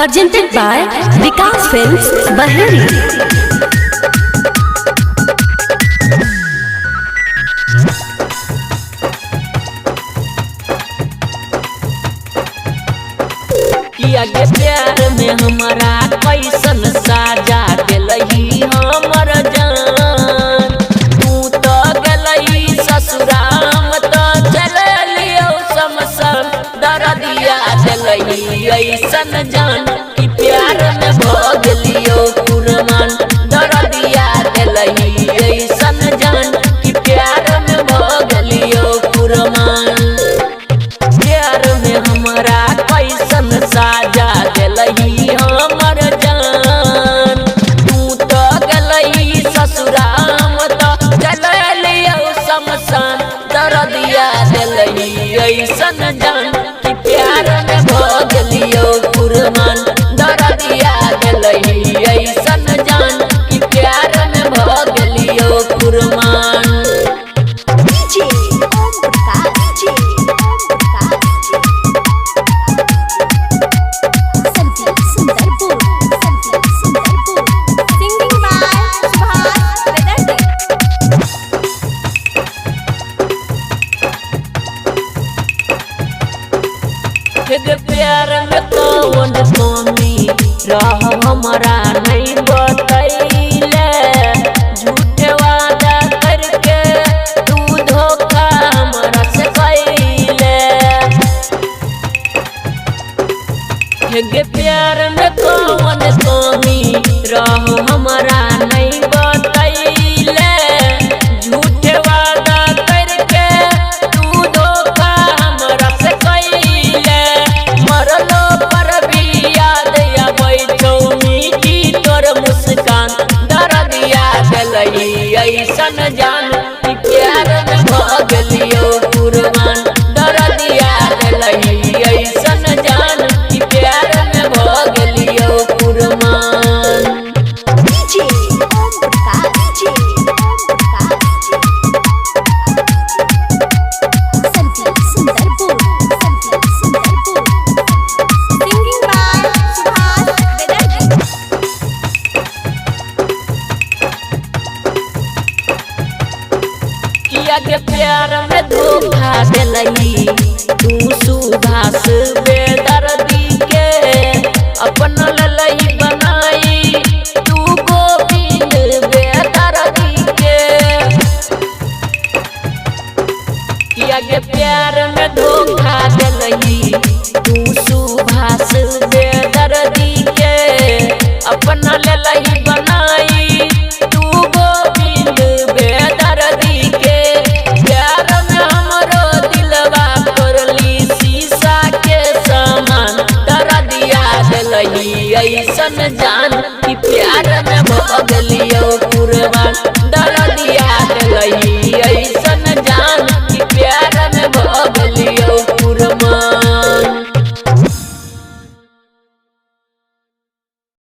Presented by Vikas Films, Bahari. किया के प्यार में हमारा कैसन साजा दिलही हमर जान। तू तो गलई ससुराम तो चले लियो समसन दर्दिया दिलही ऐसन जान कि प्यार में भोग लियो कुर्बान। दर्दिया दिलही ऐसन जान कि प्यार में भोग लियो कुर्बान। प्यार में हमारा कैसन साजा दिलही हमर जान। तू तो गलई ससुराम तो चले लियो समसान दर्दिया दिलही ऐसन जान कि प्यार में भोग लियो कुर्बान। दर्दिया दिलही ऐसन जान कि प्यार में भोग लियो कुर्बान। प्यार में कौन कमी रह हमारा नहीं बतैले। झूठे वादा करके तू धोखा हमारा से कैले। प्यार में कौन कमी रह हमारा नहीं बतैले। झूठे वादा करके तू धोखा हमारा से कैले। मरलो पर भी याद आबै छौ मीठी तोर मुस्कान। दर्दिया दिलही ऐसन जान कि प्यार में भोग लियो कुर्बान। दर्दिया दिलही ऐसन जान कि प्यार में भोग लियो कुर्बान। किया के प्यार में धोखा दिलही तू सुभाष बेदर्दी के अपन ललही बनाई। तू गोविंद बेदर्दी के किया के प्यार में धोखा दिलही तू सुभाष बेदर्दी के अपन ललही बनाई। तू गोविंद बेदर्दी के प्यार में हमरो दिलवा करली शीशा के समान। दर्दिया दिलही ऐसन जान कि प्यार में भोग लियो कुर्बान।